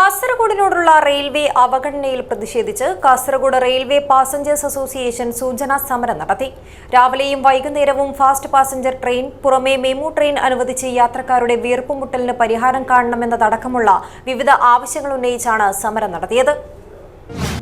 കാസർഗോഡിനോടുള്ള railway അവഗണനയിൽ പ്രതിഷേധിച്ച് Kasaragod railway passengers association സൂചനാ സമരം നടത്തി. രാവിലെയും വൈകുന്നേരവും ഫാസ്റ്റ് പാസഞ്ചർ ട്രെയിൻ, പുറമെ മെമു ട്രെയിൻ അനുവദിച്ച് യാത്രക്കാരുടെ വീർപ്പുമുട്ടലിന് പരിഹാരം കാണണമെന്നതടക്കമുള്ള വിവിധ ആവശ്യങ്ങൾ ഉന്നയിച്ചാണ് സമരം നടത്തിയത്.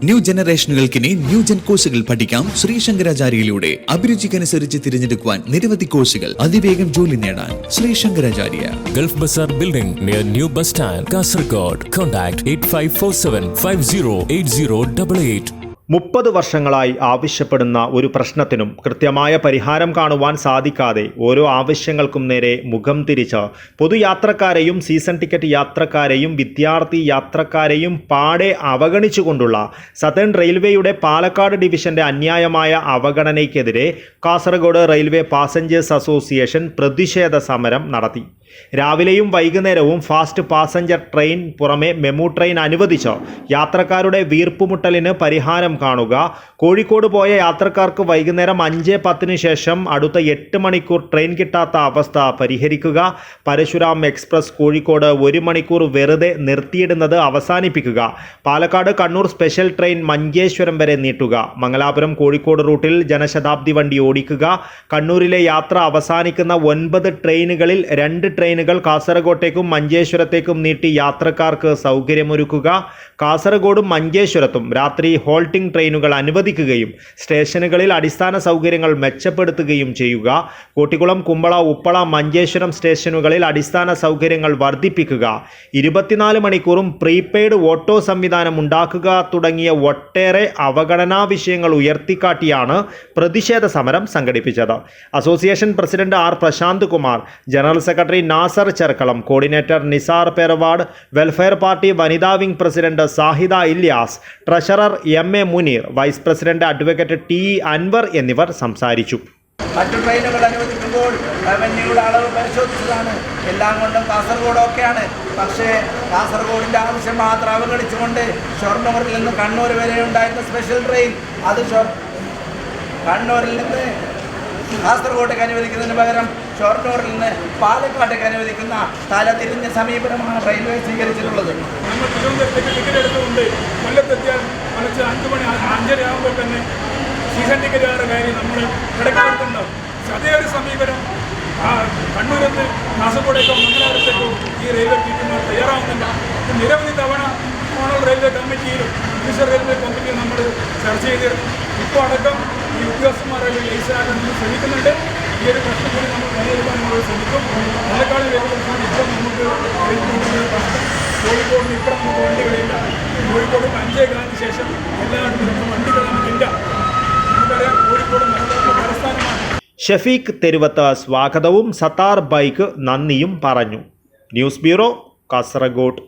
ന്യൂ ജനറേഷനുകൾക്കിനി ന്യൂ ജൻ കോഴ്സുകൾ പഠിക്കാം. ശ്രീശങ്കരാചാര്യയിലൂടെ അഭിരുചിക്കനുസരിച്ച് തിരഞ്ഞെടുക്കുവാൻ നിരവധി കോഴ്സുകൾ, അതിവേഗം ജോലി നേടാൻ Sreesankaracharya. Gulf Bazar building near new bus stand, Kasaragod. Contact 8547508088. 30 വർഷങ്ങളായി ആവശ്യപ്പെടുന്ന ഒരു പ്രശ്നത്തിനും കൃത്യമായ പരിഹാരം കാണുവാൻ സാധിക്കാതെ ഓരോ ആവശ്യങ്ങൾക്കും നേരെ മുഖം തിരിച്ച് പൊതുയാത്രക്കാരെയും സീസൺ ടിക്കറ്റ് യാത്രക്കാരെയും വിദ്യാർത്ഥി യാത്രക്കാരെയും പാടെ അവഗണിച്ചുകൊണ്ടുള്ള സതേൺ റെയിൽവേയുടെ പാലക്കാട് ഡിവിഷന്റെ അന്യായമായ അവഗണനയ്ക്കെതിരെ കാസർഗോഡ് റെയിൽവേ പാസഞ്ചേഴ്സ് അസോസിയേഷൻ പ്രതിഷേധ സമരം നടത്തി. രാവിലെയും വൈകുന്നേരവും ഫാസ്റ്റ് പാസഞ്ചർ ട്രെയിൻ, പുറമെ മെമു ട്രെയിൻ അനുവദിച്ച് യാത്രക്കാരുടെ വീർപ്പുമുട്ടലിന് പരിഹാരം കാണുക. കോഴിക്കോട് പോയ യാത്രക്കാർക്ക് വൈകുന്നേരം 5:10 ശേഷം അടുത്ത 8 മണിക്കൂർ ട്രെയിൻ കിട്ടാത്ത അവസ്ഥ പരിഹരിക്കുക. പരശുരാം എക്സ്പ്രസ് കോഴിക്കോട് 1 മണിക്കൂർ വെറുതെ നിർത്തിയിടുന്നത് അവസാനിപ്പിക്കുക. പാലക്കാട് കണ്ണൂർ സ്പെഷ്യൽ ട്രെയിൻ മഞ്ചേശ്വരം വരെ നീട്ടുക. മംഗലാപുരം കോഴിക്കോട് റൂട്ടിൽ ജനശതാബ്ദി വണ്ടി ഓടിക്കുക. കണ്ണൂരിലെ യാത്ര അവസാനിക്കുന്ന 9 ട്രെയിനുകളിൽ 2 ട്രെയിനുകൾ കാസർഗോട്ടേക്കും മഞ്ചേശ്വരത്തേക്കും നീട്ടി യാത്രക്കാർക്ക് സൗകര്യമൊരുക്കുക. കാസർഗോഡും മഞ്ചേശ്വരത്തും രാത്രി ഹോൾട്ടിംഗ് ട്രെയിനുകൾ അനുവദിക്കുകയും സ്റ്റേഷനുകളിൽ അടിസ്ഥാന സൗകര്യങ്ങൾ മെച്ചപ്പെടുത്തുകയും ചെയ്യുക. കോട്ടിക്കുളം, കുമ്പള, ഉപ്പള, മഞ്ചേശ്വരം സ്റ്റേഷനുകളിൽ അടിസ്ഥാന സൗകര്യങ്ങൾ വർദ്ധിപ്പിക്കുക. 24 മണിക്കൂറും പ്രീപെയ്ഡ് ഓട്ടോ സംവിധാനം ഉണ്ടാക്കുക തുടങ്ങിയ ഒട്ടേറെ അവഗണനാ വിഷയങ്ങൾ ഉയർത്തിക്കാട്ടിയാണ് പ്രതിഷേധ സമരം സംഘടിപ്പിച്ചത്. Association president R Prashant Kumar, general secretary Nasar Cherkalam, coordinator Nisar Perwad, Welfare Party വനിതാ wing president Sahida Ilyas, treasurer MA Muneer, vice president advocate TE Anwar എന്നിവർ സംസാരിച്ചു. മറ്റു ട്രെയിനുകൾ അനുവദിക്കുമ്പോൾ റവന്യൂയുടെ അളവ് പരിശോധിച്ചതാണ്. എല്ലാം കൊണ്ടും കാസർഗോഡ് ഒക്കെയാണ്. പക്ഷേ കാസർഗോഡിൻ്റെ ആവശ്യം മാത്രം അവഗണിച്ചുകൊണ്ട് ഷൊർണൂരിൽ നിന്ന് കണ്ണൂർ വരെ ഉണ്ടായിരുന്ന സ്പെഷ്യൽ ട്രെയിൻ അത് കണ്ണൂരിൽ നിന്ന് കാസർഗോട്ടേക്ക് അനുവദിക്കുന്നതിന് പകരം ഷൊർണൂരിൽ നിന്ന് പാലക്കാട്ടേക്ക് അനുവദിക്കുന്ന തലതിരിഞ്ഞ സമീപനമാണ് റെയിൽവേ സ്വീകരിച്ചിട്ടുള്ളത്. നമ്മൾ തിരുവനന്തപുരത്തേക്ക് ടിക്കറ്റ് എടുത്തുകൊണ്ട് കൊല്ലത്തെത്തിയാൽ കുറച്ച് 5 മണി 5:30 ആകുമ്പോൾ തന്നെ സീസൺ ടിക്കറ്റുകാരുടെ കാര്യം നമ്മൾ കിടക്കുന്നുണ്ടാവും. അതേ ഒരു സമീപനം കണ്ണൂരിൽ നിന്ന് കാസർഗോഡേക്കോ മംഗലാപുരത്തേക്കോ ഈ റെയിൽവേ ടീമുകൾ തയ്യാറാവുന്നില്ല. നിരവധി തവണ മോണൽ റെയിൽവേ കമ്മിറ്റിയിലും ഡിവിഷൻ റെയിൽവേ കമ്മിറ്റിയും നമ്മൾ ചർച്ച ചെയ്ത് ഇപ്പോൾ അടക്കം ഈ ഉദ്യോഗസ്ഥന്മാരെ ലൈസൻസാക്കാൻ നമ്മൾ ശ്രമിക്കുന്നുണ്ട്. ഈ ഒരു പ്രശ്നം കൂടി നമ്മൾ പരിഹരിക്കാൻ നമ്മൾ ശ്രമിക്കും. പാലക്കാട് വലിയ പ്രശ്നം ഇപ്പം നമുക്ക് പ്രശ്നം കോഴിക്കോടിന് ഇപ്പം നമുക്ക് വണ്ടികളില്ല. കോഴിക്കോട് 5:15 ശേഷം എല്ലായിടത്തും വണ്ടികൾ നമുക്കില്ല. നമുക്കറിയാം കോഴിക്കോട് മലബാറിന്റെ തലസ്ഥാനമാണ്. ഷഫീഖ് തെരുവത്ത് സ്വാഗതവും സത്താർ ബൈക്ക് നന്ദിയും പറഞ്ഞു. News bureau, Kasaragod.